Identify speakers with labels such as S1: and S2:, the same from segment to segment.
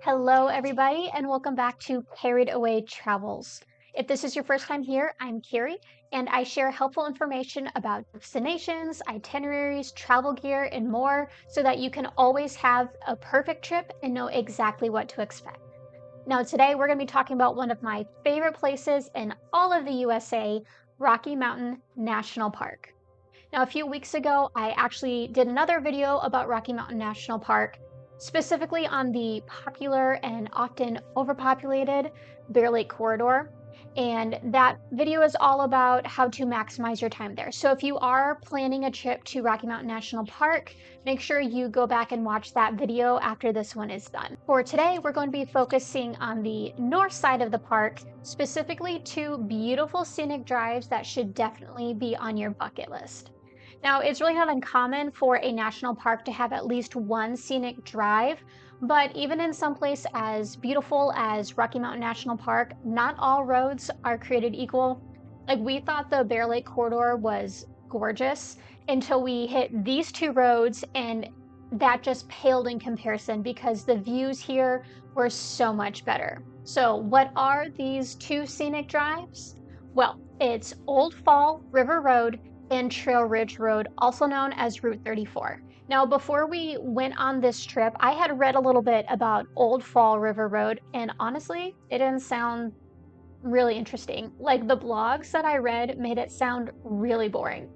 S1: Hello, everybody, and welcome back to Carried Away Travels. If this is your first time here, I'm Carrie, and I share helpful information about destinations, itineraries, travel gear, and more so that you can always have a perfect trip and know exactly what to expect. Now, today we're going to be talking about one of my favorite places in all of the USA, Rocky Mountain National Park. Now, a few weeks ago, I actually did another video about Rocky Mountain National Park, specifically on the popular and often overpopulated Bear Lake Corridor. And that video is all about how to maximize your time there. So if you are planning a trip to Rocky Mountain National Park, make sure you go back and watch that video after this one is done. For today, we're going to be focusing on the north side of the park, specifically two beautiful scenic drives that should definitely be on your bucket list. Now, it's really not uncommon for a national park to have at least one scenic drive, but even in some place as beautiful as Rocky Mountain National Park, not all roads are created equal. Like, we thought the Bear Lake Corridor was gorgeous until we hit these two roads, and that just paled in comparison because the views here were so much better. So, what are these two scenic drives? Well, it's Old Fall River Road and Trail Ridge Road, also known as Route 34. Now, before we went on this trip, I had read a little bit about Old Fall River Road, and honestly, it didn't sound really interesting. Like, the blogs that I read made it sound really boring.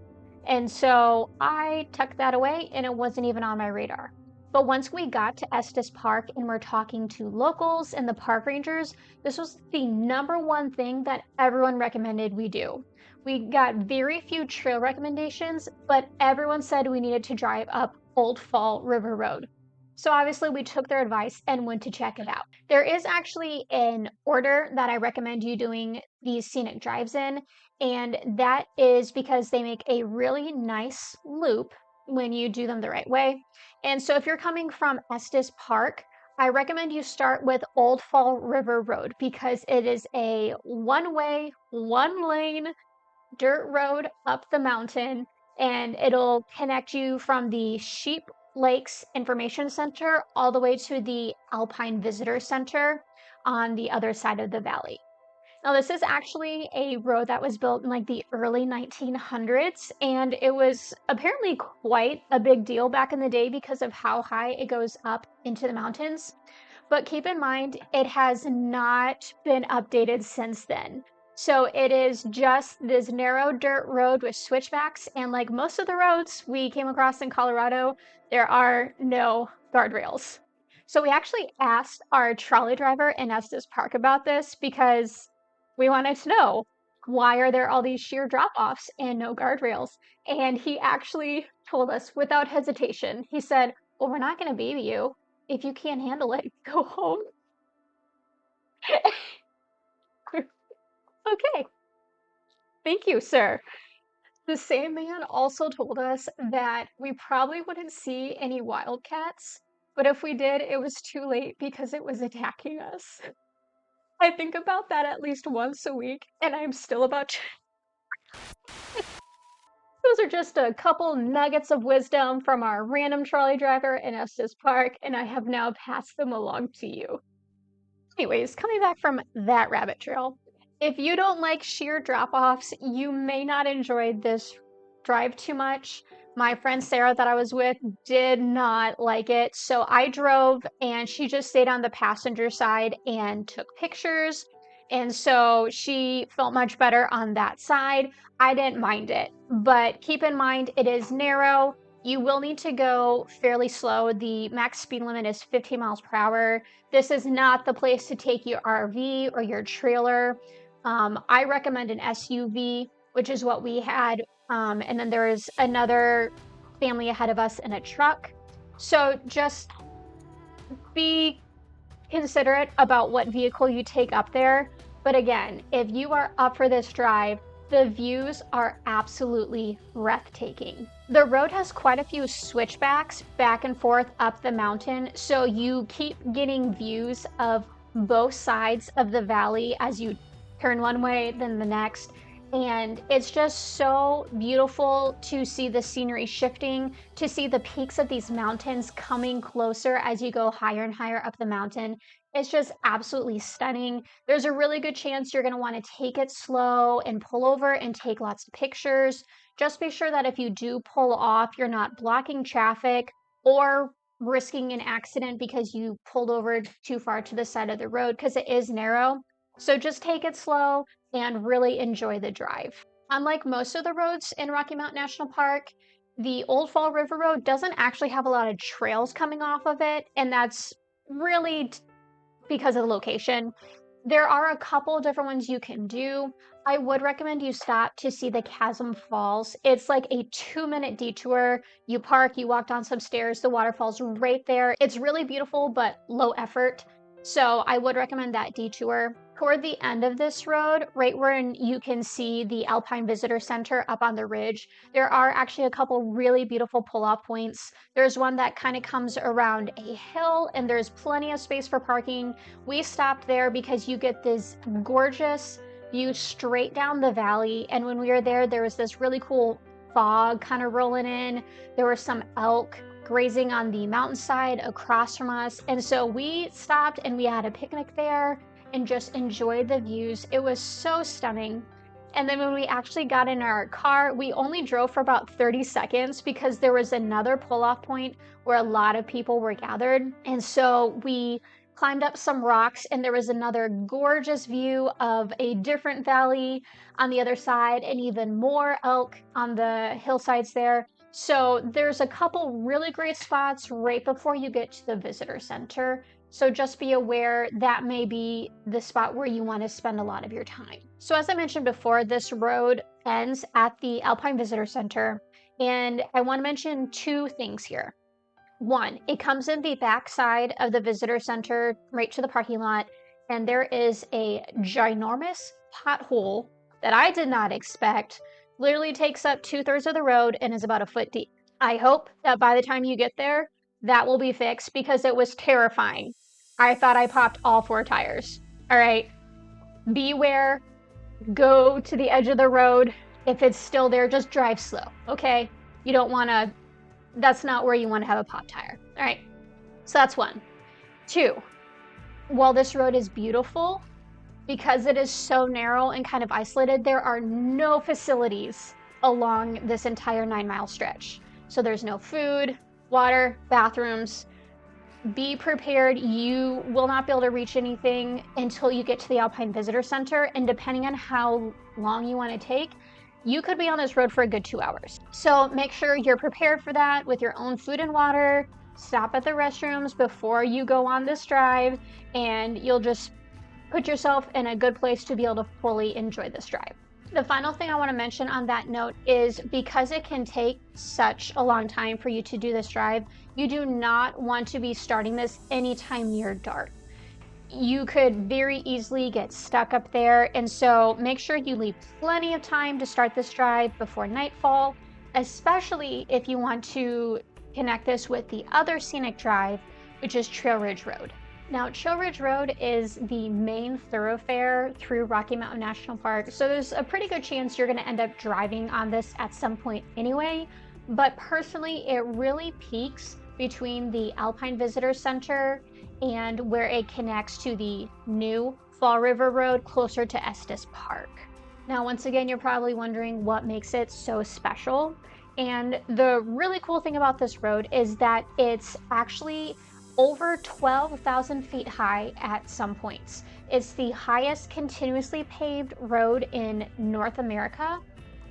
S1: And so I tucked that away, and it wasn't even on my radar. But once we got to Estes Park and we're talking to locals and the park rangers, this was the number one thing that everyone recommended we do. We got very few trail recommendations, but everyone said we needed to drive up Old Fall River Road. So obviously we took their advice and went to check it out. There is actually an order that I recommend you doing these scenic drives in, and that is because they make a really nice loop when you do them the right way. And so if you're coming from Estes Park, I recommend you start with Old Fall River Road because it is a one-way, one-lane dirt road up the mountain, and it'll connect you from the Sheep Lakes Information Center all the way to the Alpine Visitor Center on the other side of the valley. Now, this is actually a road that was built in like the early 1900s, and it was apparently quite a big deal back in the day because of how high it goes up into the mountains. But keep in mind, it has not been updated since then. So it is just this narrow dirt road with switchbacks, and like most of the roads we came across in Colorado, there are no guardrails. So we actually asked our trolley driver in Estes Park about this because we wanted to know, why are there all these sheer drop-offs and no guardrails? And he actually told us without hesitation. He said, "Well, we're not going to baby you. If you can't handle it, go home." Okay, thank you, sir. The same man also told us that we probably wouldn't see any wildcats, but if we did, it was too late because it was attacking us. I think about that at least once a week, and I'm still about to. Those are just a couple nuggets of wisdom from our random trolley driver in Estes Park, and I have now passed them along to you. Anyways, coming back from that rabbit trail, if you don't like sheer drop-offs, you may not enjoy this drive too much. My friend Sarah that I was with did not like it, so I drove and she just stayed on the passenger side and took pictures. And so she felt much better on that side. I didn't mind it, but keep in mind it is narrow. You will need to go fairly slow. The max speed limit is 15 miles per hour. This is not the place to take your RV or your trailer. I recommend an SUV, which is what we had. And then there is another family ahead of us in a truck. So just be considerate about what vehicle you take up there. But again, if you are up for this drive, the views are absolutely breathtaking. The road has quite a few switchbacks back and forth up the mountain, so you keep getting views of both sides of the valley as you turn one way, then the next. And it's just so beautiful to see the scenery shifting, to see the peaks of these mountains coming closer as you go higher and higher up the mountain. It's just absolutely stunning. There's a really good chance you're going to want to take it slow and pull over and take lots of pictures. Just be sure that if you do pull off, you're not blocking traffic or risking an accident because you pulled over too far to the side of the road because it is narrow. So just take it slow and really enjoy the drive. Unlike most of the roads in Rocky Mountain National Park, the Old Fall River Road doesn't actually have a lot of trails coming off of it, and that's really because of the location. There are a couple different ones you can do. I would recommend you stop to see the Chasm Falls. It's like a 2-minute detour. You park, you walk down some stairs, the waterfall's right there. It's really beautiful, but low effort. So I would recommend that detour. Toward the end of this road, right where you can see the Alpine Visitor Center up on the ridge, there are actually a couple really beautiful pull-off points. There's one that kind of comes around a hill and there's plenty of space for parking. We stopped there because you get this gorgeous view straight down the valley. And when we were there, there was this really cool fog kind of rolling in. There were some elk grazing on the mountainside across from us. And so we stopped and we had a picnic there and just enjoyed the views. It was so stunning. And then when we actually got in our car, we only drove for about 30 seconds because there was another pull-off point where a lot of people were gathered. And so we climbed up some rocks and there was another gorgeous view of a different valley on the other side and even more elk on the hillsides there. So there's a couple really great spots right before you get to the visitor center. So just be aware that may be the spot where you want to spend a lot of your time. So as I mentioned before, this road ends at the Alpine Visitor Center. And I want to mention two things here. One, it comes in the back side of the visitor center, right to the parking lot. And there is a ginormous pothole that I did not expect. Literally takes up 2/3 of the road and is about a foot deep. I hope that by the time you get there, that will be fixed because it was terrifying. I thought I popped all 4 tires. All right, beware, go to the edge of the road. If it's still there, just drive slow, okay? You don't want to, that's not where you want to have a pop tire. All right, so that's one. Two, while this road is beautiful, because it is so narrow and kind of isolated, there are no facilities along this entire 9-mile stretch. So there's no food, water, bathrooms. Be prepared. You will not be able to reach anything until you get to the Alpine Visitor Center. And depending on how long you want to take, you could be on this road for a good 2 hours. So make sure you're prepared for that with your own food and water. Stop at the restrooms before you go on this drive, and you'll just put yourself in a good place to be able to fully enjoy this drive. The final thing I want to mention on that note is because it can take such a long time for you to do this drive, you do not want to be starting this anytime near dark. You could very easily get stuck up there, and so make sure you leave plenty of time to start this drive before nightfall, especially if you want to connect this with the other scenic drive, which is Trail Ridge Road. Now, Trail Ridge Road is the main thoroughfare through Rocky Mountain National Park, so there's a pretty good chance you're going to end up driving on this at some point anyway, but personally, it really peaks between the Alpine Visitor Center and where it connects to the new Fall River Road closer to Estes Park. Now, once again, you're probably wondering what makes it so special, and the really cool thing about this road is that it's actually over 12,000 feet high at some points. It's the highest continuously paved road in North America,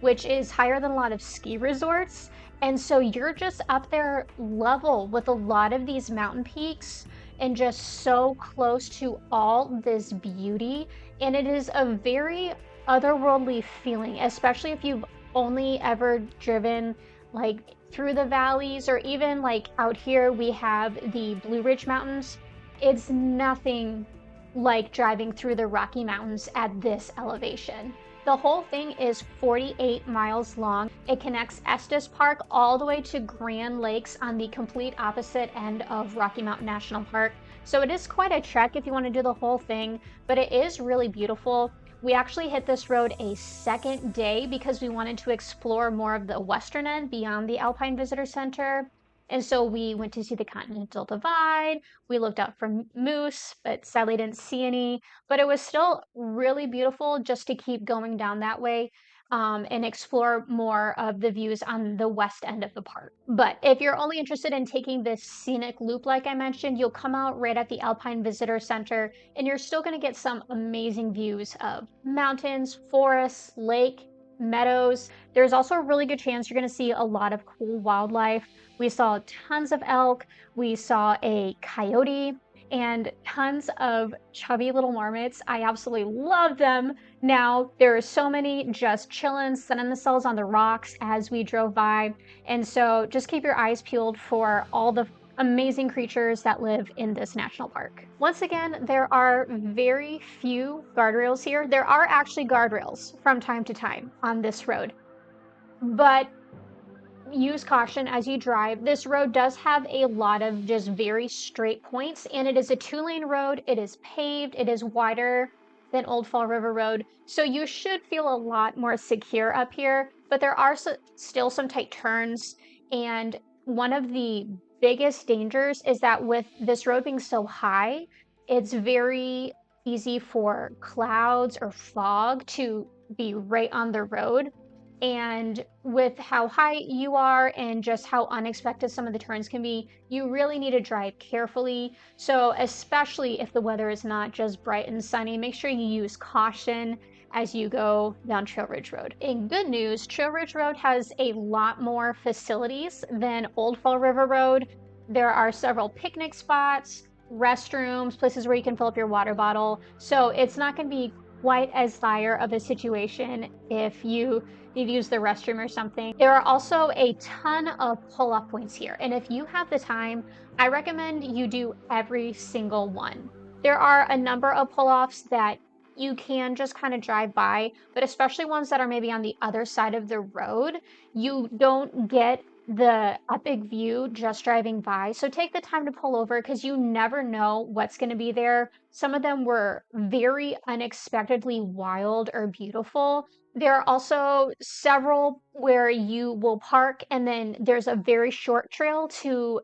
S1: which is higher than a lot of ski resorts. And so you're just up there level with a lot of these mountain peaks and just so close to all this beauty. And it is a very otherworldly feeling, especially if you've only ever driven like through the valleys, or even like out here we have the Blue Ridge Mountains. It's nothing like driving through the Rocky Mountains at this elevation. The whole thing is 48 miles long. It connects Estes Park all the way to Grand Lakes on the complete opposite end of Rocky Mountain National Park. So it is quite a trek if you want to do the whole thing, but it is really beautiful. We actually hit this road a second day because we wanted to explore more of the western end beyond the Alpine Visitor Center. And so we went to see the Continental Divide. We looked out for moose, but sadly didn't see any. But it was still really beautiful just to keep going down that way, and explore more of the views on the west end of the park. But if you're only interested in taking this scenic loop, like I mentioned, you'll come out right at the Alpine Visitor Center, and you're still going to get some amazing views of mountains, forests, lake, meadows. There's also a really good chance you're going to see a lot of cool wildlife. We saw tons of elk, we saw a coyote, and tons of chubby little marmots. I absolutely love them. Now, there are so many just chilling, sunning themselves on the rocks as we drove by. And so just keep your eyes peeled for all the amazing creatures that live in this national park. Once again, there are very few guardrails here. There are actually guardrails from time to time on this road, but use caution as you drive. This road does have a lot of just very straight points, and it is a 2-lane road. It is paved, it is wider than Old Fall River Road, so you should feel a lot more secure up here, but there are still some tight turns, and one of the biggest dangers is that with this road being so high, it's very easy for clouds or fog to be right on the road. And with how high you are and just how unexpected some of the turns can be, you really need to drive carefully. So especially if the weather is not just bright and sunny, make sure you use caution as you go down Trail Ridge Road. In good news, Trail Ridge Road has a lot more facilities than Old Fall River Road. There are several picnic spots, restrooms, places where you can fill up your water bottle. So it's not going to be quite as dire of a situation if you need to use the restroom or something. There are also a ton of pull-off points here, and if you have the time, I recommend you do every single one. There are a number of pull-offs that you can just kind of drive by, but especially ones that are maybe on the other side of the road, you don't get the epic view just driving by. So take the time to pull over because you never know what's going to be there. Some of them were very unexpectedly wild or beautiful. There are also several where you will park and then there's a very short trail to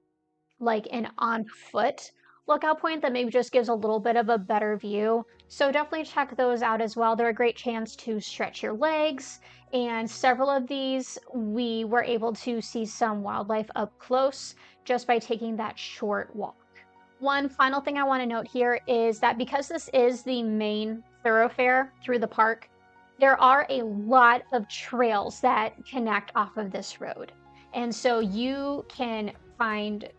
S1: like an on foot lookout point that maybe just gives a little bit of a better view. So definitely check those out as well. They're a great chance to stretch your legs. And several of these, we were able to see some wildlife up close just by taking that short walk. One final thing I want to note here is that because this is the main thoroughfare through the park, there are a lot of trails that connect off of this road. And so you can find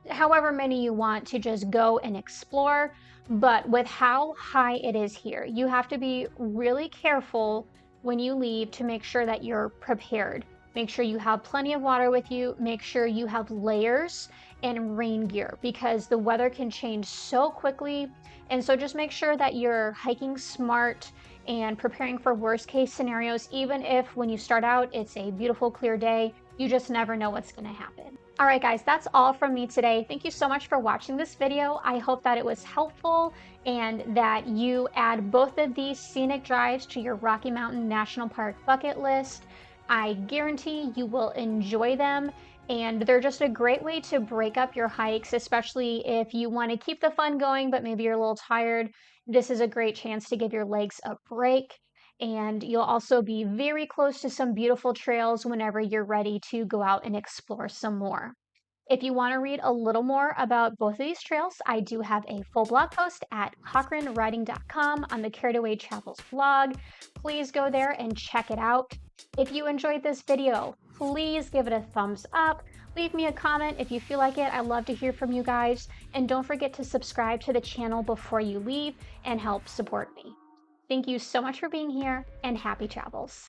S1: however many you want to just go and explore. But with how high it is here, you have to be really careful when you leave to make sure that you're prepared. Make sure you have plenty of water with you. Make sure you have layers and rain gear because the weather can change so quickly. And so just make sure that you're hiking smart and preparing for worst case scenarios, even if when you start out, it's a beautiful, clear day. You just never know what's going to happen. All right, guys, that's all from me today. Thank you so much for watching this video. I hope that it was helpful and that you add both of these scenic drives to your Rocky Mountain National Park bucket list. I guarantee you will enjoy them, and they're just a great way to break up your hikes, especially if you want to keep the fun going, but maybe you're a little tired. This is a great chance to give your legs a break. And you'll also be very close to some beautiful trails whenever you're ready to go out and explore some more. If you want to read a little more about both of these trails, I do have a full blog post at cochraneriding.com on the Carried Away Travels blog. Please go there and check it out. If you enjoyed this video, please give it a thumbs up. Leave me a comment if you feel like it. I love to hear from you guys. And don't forget to subscribe to the channel before you leave and help support me. Thank you so much for being here, and happy travels.